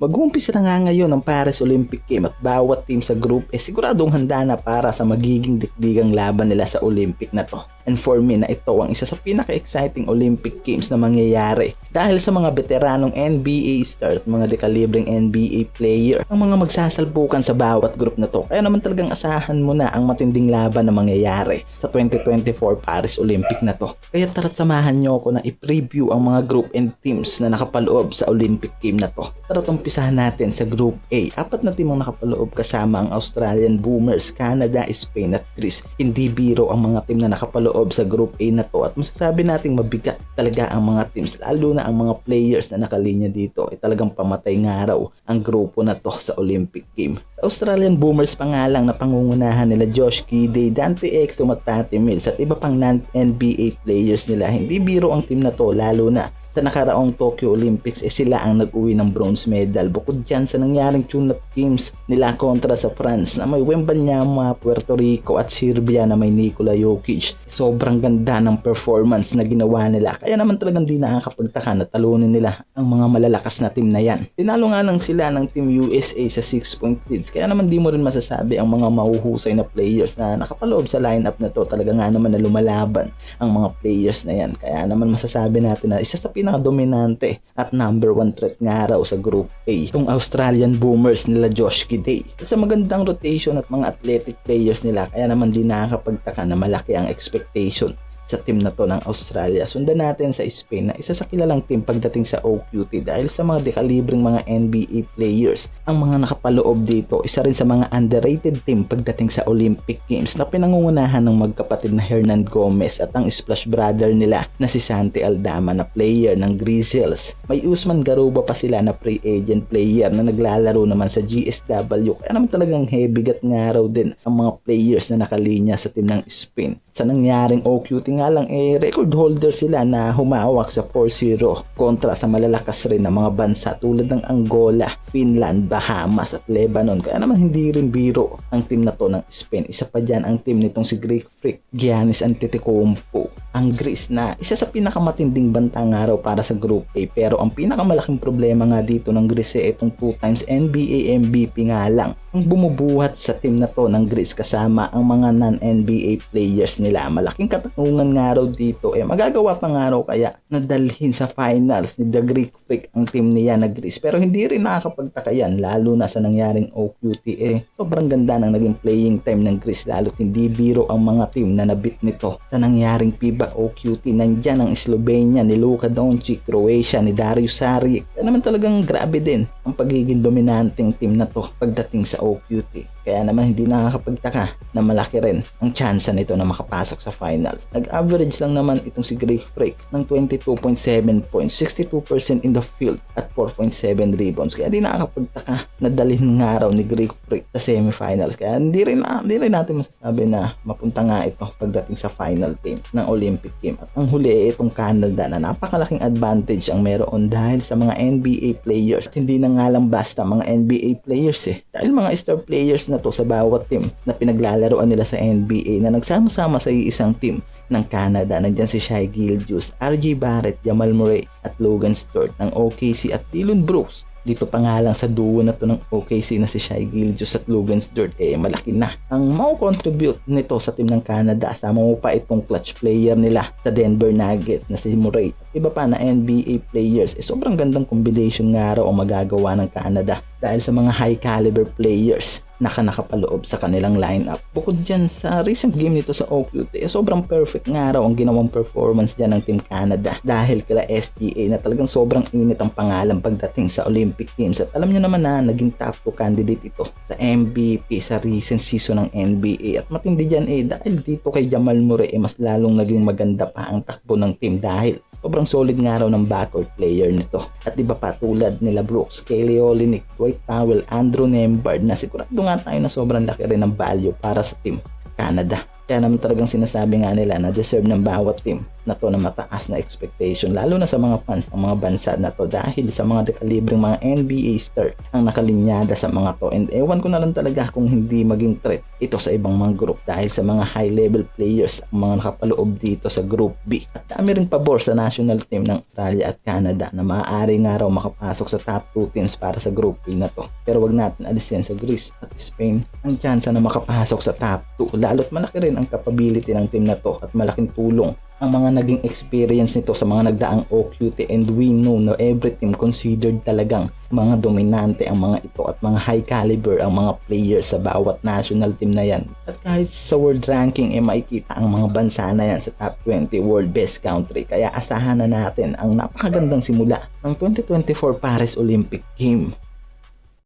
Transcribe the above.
Mag-uumpisa na nga ngayon ang Paris Olympic Games at bawat team sa group siguradong handa na para sa magiging dikdigang laban nila sa Olympic na to. And for me na ito ang isa sa pinaka-exciting Olympic Games na mangyayari dahil sa mga veteranong NBA star at mga dekalibreng NBA player ang mga magsasalpukan sa bawat group na to. Kaya naman talagang asahan mo na ang matinding laban na mangyayari sa 2024 Paris Olympic na to. Kaya tara't samahan nyo ako na i-preview ang mga group and teams na nakapaloob sa Olympic game na to. Tara't umpisahan natin sa Group A. 4 na team ang nakapaloob kasama ang Australian Boomers, Canada, Spain at Greece. Hindi biro ang mga team na nakapaloob sa Group A na to at masasabi nating mabigat talaga ang mga teams, lalo na ang mga players na nakalinya dito ay talagang pamatay nga raw ang grupo na to sa Olympic game. Sa Australian Boomers pa nga lang na pangungunahan nila Josh Giddey, Dante Exum at Patty Mills at iba pang non-NBA players nila. Hindi biro ang team na to, lalo na sa nakaraong Tokyo Olympics sila ang nag-uwi ng bronze medal. Bukod dyan sa nangyaring tune-up games nila kontra sa France na may Wembanyama, Puerto Rico at Serbia na may Nikola Jokic. Sobrang ganda ng performance na ginawa nila. Kaya naman talagang di nakakapagtaka na talunin nila ang mga malalakas na team na yan. Tinalo nga lang sila ng Team USA sa 6-point leads. Kaya naman di mo rin masasabi ang mga mahuhusay na players na nakapaloob sa lineup na to. Talaga nga naman na lumalaban ang mga players na yan. Kaya naman masasabi natin na isa sa pinaka-dominante at number 1 threat nga raw sa Group A itong Australian Boomers nila Josh Giddey. Sa magandang rotation at mga athletic players nila, kaya naman di nakakapagtaka na malaki ang expectation sa team na to ng Australia. Sundan natin sa Spain na isa sa kilalang team pagdating sa OQT dahil sa mga dekalibreng mga NBA players ang mga nakapaloob dito. Isa rin sa mga underrated team pagdating sa Olympic Games na pinangungunahan ng magkapatid na Hernan Gomez at ang splash brother nila na si Santi Aldama na player ng Grizzlies. May Usman Garuba pa sila na free agent player na naglalaro naman sa GSW. Kaya naman talagang heavy-gat nga raw din ang mga players na nakalinya sa team ng Spain. Sa nangyaring OQT nga lang record holder sila na humawak sa 4-0 kontra sa malalakas rin na mga bansa tulad ng Angola, Finland, Bahamas at Lebanon. Kaya naman hindi rin biro ang team na to ng Spain. Isa pa dyan ang team nitong si Greek Freak, Giannis Antetokounmpo. Ang Greece na isa sa pinakamatinding banta nga raw para sa Group A, pero ang pinakamalaking problema nga dito ng Greece itong 2 times NBA MVP nga lang ang bumubuhat sa team na to ng Greece kasama ang mga non-NBA players nila. Malaking katanungan nga raw dito magagawa pa nga raw kaya nadalhin sa finals ni The Greek Freak ang team niya na Greece, pero hindi rin nakakapagtaka yan lalo na sa nangyaring OQT. Sobrang ganda ng naging playing time ng Greece, lalo't hindi biro ang mga team na nabit nito sa nangyaring FIBA OQT. Nandyan ang Slovenia ni Luka Doncic, Croatia ni Dario Saric. Kaya naman talagang grabe din ang pagiging dominanteng team na to pagdating sa OQT. Kaya naman hindi nakakapagtaka na malaki rin ang tsansa nito na makapasok sa finals. Nag-average lang naman itong si Greek Freak ng 22.7 points, 62% in the field at 4.7 rebounds. Kaya hindi nakakapagtaka na dalhin nga raw ni Greek Freak sa semifinals. Kaya hindi rin natin masasabi na mapunta nga ito pagdating sa final game ng Olympic game. At ang huli itong Canada na napakalaking advantage ang meron dahil sa mga NBA players. At hindi na nga lang basta mga NBA players dahil mga star players na to sa bawat team na pinaglalaroan nila sa NBA na nagsama-sama sa isang team ng Canada. Nandyan si Shai Gilgeous, RJ Barrett, Jamal Murray at Logan Stewart ng OKC at Dillon Brooks. Dito pa nga lang sa duo na to ng OKC na si Shai Gilgeous at Logan Stewart malaki na ang mau-contribute nito sa team ng Canada. Sama mo pa itong clutch player nila sa Denver Nuggets na si Murray at iba pa na NBA players. Sobrang gandang combination nga raw ang magagawa ng Canada dahil sa mga high caliber players na nakapaloob sa kanilang lineup. Bukod dyan sa recent game nito sa OQT, sobrang perfect nga raw ang ginawang performance dyan ng Team Canada dahil kila SGA na talagang sobrang init ang pangalan pagdating sa Olympic Games. At alam nyo naman na naging top 2 candidate ito sa MVP sa recent season ng NBA. At matindi dyan dahil dito kay Jamal Murray mas lalong naging maganda pa ang takbo ng team dahil sobrang solid nga raw ng backcourt player nito. At iba pa tulad nila Brooks, Kelly Olynyk, Dwight Powell, Andrew Nembhard na sigurado nga tayo na sobrang laki rin ng value para sa team Canada. Kaya naman talagang sinasabi nga nila na deserve ng bawat team na to na mataas na expectation, lalo na sa mga fans ng mga bansa na to dahil sa mga dekalibreng mga NBA star ang nakalinyada sa mga to. And ewan ko na lang talaga kung hindi maging threat ito sa ibang mga group dahil sa mga high level players ang mga nakapaloob dito sa Group B. At dami rin pabor sa national team ng Australia at Canada na maaari nga raw makapasok sa top 2 teams para sa Group A na to. Pero wag natin alisin sa Greece at Spain ang tsansa na makapasok sa top 2, lalo't malaki rin ang capability ng team na to at malaking tulong ang mga naging experience nito sa mga nagdaang OQT. And we know na every team considered talagang mga dominante ang mga ito at mga high caliber ang mga players sa bawat national team na yan. At kahit sa world ranking makikita ang mga bansa na yan sa top 20 world best country, kaya asahan na natin ang napakagandang simula ng 2024 Paris Olympic Game.